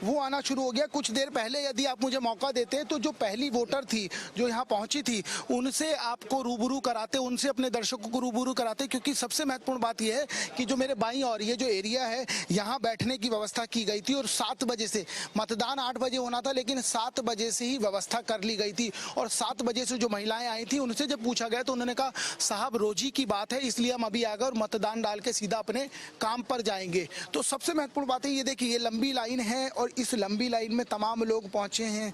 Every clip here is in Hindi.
वो आना शुरू हो गया। कुछ देर पहले यदि आप मुझे मौका देते तो जो पहली वोटर थी जो यहाँ पहुंची थी उनसे आपको रूबरू कराते, उनसे अपने दर्शकों को रूबरू कराते, क्योंकि सबसे महत्वपूर्ण बात यह है कि जो मेरे बाईं और ये जो एरिया है यहाँ बैठने की व्यवस्था की गई थी और 7 बजे से, मतदान 8 बजे होना था लेकिन 7 बजे से ही व्यवस्था कर ली गई थी। और 7 बजे से जो महिलाएं आई थी उनसे जब पूछा गया तो उन्होंने कहा साहब रोजी की बात है इसलिए हम अभी आ गए और मतदान डाल के सीधा अपने काम पर जाएंगे। तो सबसे महत्वपूर्ण बात है ये देखिए, ये लंबी लाइन है और इस लंबी लाइन में तमाम लोग पहुंचे हैं।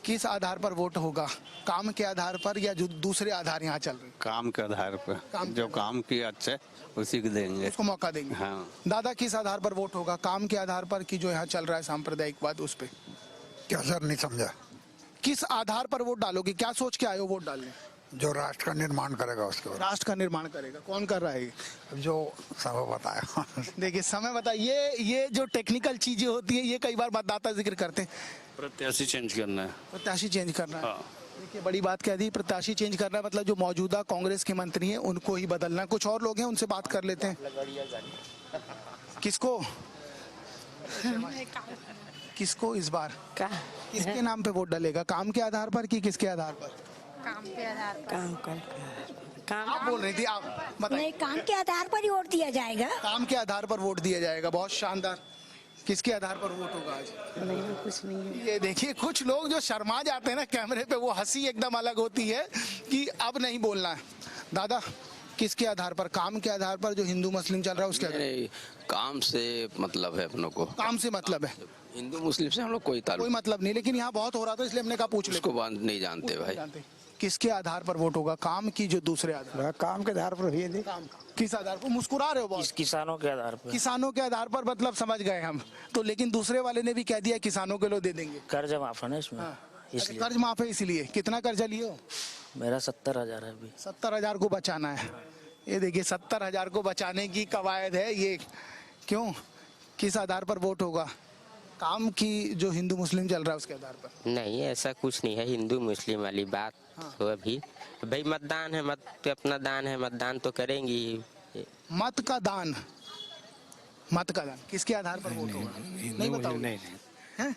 किस आधार पर वोट होगा? काम के आधार पर या जो दूसरे आधार यहाँ चल रहे हैं? काम के आधार पर, जो काम किया अच्छा उसी को देंगे, उसको मौका देंगे। हाँ। दादा किस आधार पर वोट होगा? काम के आधार पर कि जो यहाँ चल रहा है सांप्रदायिकवाद उस पे? क्या सर, नहीं समझा। किस आधार पर वोट डालोगे? क्या सोच के आए हो वोट डालने? जो राष्ट्र का निर्माण करेगा उसके बाद। राष्ट्र का निर्माण करेगा। कौन कर रहा है ये? जो समय बताया। देखिए समय बताइए, ये जो टेक्निकल चीजें होती है ये कई बार मतदाता जिक्र करते हैं। प्रत्याशी चेंज करना है। प्रत्याशी चेंज करना है। हाँ। देखिए बड़ी बात कह दी, प्रत्याशी चेंज करना है मतलब जो मौजूदा कांग्रेस के मंत्री हैं उनको ही बदलना। कुछ और लोग हैं उनसे बात कर लेते हैं। किसको किसको इस बार किसके नाम पे वोट डालेगा? काम के आधार पर कि किसके आधार पर? काम के आधार पर। काम आप बोल रही थी, आप बताइए। नहीं, काम के आधार पर ही वोट दिया जाएगा। काम के आधार पर वोट दिया जाएगा। बहुत शानदार। किसके आधार पर वोट होगा आज? नहीं, कुछ नहीं है। ये देखिए कुछ लोग जो शर्मा जाते हैं ना कैमरे पे, वो हंसी एकदम अलग होती है कि अब नहीं बोलना है। दादा किसके आधार पर? काम के आधार पर जो हिंदू मुस्लिम चल रहा है उसके आधार? नहीं, काम से मतलब है अपनों को। काम से मतलब है? हिंदू मुस्लिम से हम लोग कोई ताल्लुक कोई मतलब नहीं, लेकिन यहाँ बहुत हो रहा था इसलिए हमने कहा पूछ उसको लेते। नहीं जानते भाई। जानते। किसके आधार पर वोट होगा? काम की जो दूसरे आधार? काम के आधार पर ही काम। किस आधार पर? मुस्कुरा रहे हो बहुत। किसानों के आधार पर। किसानों के आधार पर मतलब समझ गए हम तो, लेकिन दूसरे वाले ने भी कह दिया किसानों के लोग दे देंगे। कर्ज माफ है ना इसमें, इसलिए। कर्ज माफ है इसलिए। कितना कर्जा लिए हो? मेरा 70,000 है अभी। 70,000 को बचाना है। ये देखिए 70,000 को बचाने की कवायद है ये। क्यों? किस आधार पर वोट होगा? काम की जो हिंदू मुस्लिम चल रहा है उसके आधार पर? नहीं, ऐसा कुछ नहीं है हिंदू मुस्लिम वाली बात। तो अभी भाई मतदान है, मत पे अपना दान है, मतदान तो करेंगे ही। मत का दान। मत का दान किसके आधार पर वोट होगा? नहीं बताओ। हैं?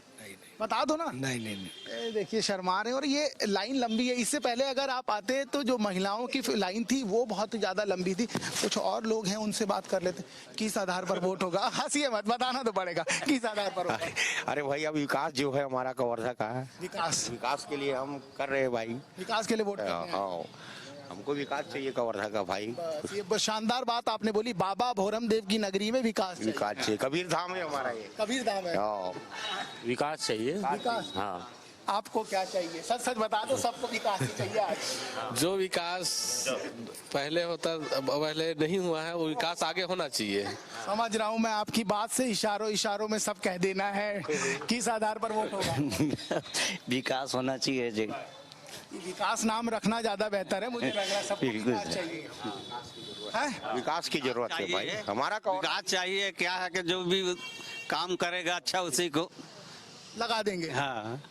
बता दो ना। नहीं। देखिए शर्मा रहे हैं और ये लाइन लंबी है। इससे पहले अगर आप आते तो जो महिलाओं की लाइन थी वो बहुत ज्यादा लंबी थी। कुछ और लोग हैं उनसे बात कर लेते। किस आधार पर वोट होगा? हंसिए मत, बताना तो पड़ेगा किस आधार पर होगा। अरे भाई अब विकास जो है हमारा कवर्धा का है। विकास के लिए हम कर रहे हैं भाई। विकास के लिए वोट कर रहे हैं। हाँ, हमको विकास चाहिए कवर्धा का भाई। ये शानदार बात आपने बोली। बाबा भोरम देव की नगरी में विकास चाहिए। कबीर धाम है हमारा ये। कबीर धाम है। विकास चाहिए। विकास। हाँ। आपको क्या चाहिए? सच सच बता दो। सबको विकास ही चाहिए आज। जो विकास पहले होता पहले नहीं हुआ है वो विकास आगे होना चाहिए। समझ रहा हूँ मैं आपकी बात से। इशारों में सब कह देना है। किस आधार पर वोट होगा? विकास होना चाहिए जी। विकास नाम रखना ज्यादा बेहतर है। मुझे लग रहा है सबको विकास चाहिए। है? विकास की जरूरत है भाई। हमारा विकास चाहिए। क्या है कि जो भी काम करेगा अच्छा उसी को लगा देंगे। हाँ।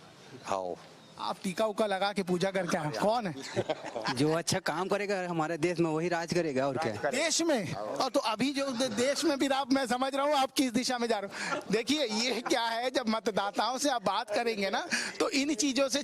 हाँ, आप टीका उका लगा के पूजा करके आए। कौन है जो अच्छा काम करेगा हमारे देश में वही राज करेगा और क्या देश में? और तो अभी जो देश में भी आप, मैं समझ रहा हूँ आप किस दिशा में जा रहे हो। देखिए ये क्या है, जब मतदाताओं से आप बात करेंगे ना तो इन चीजों से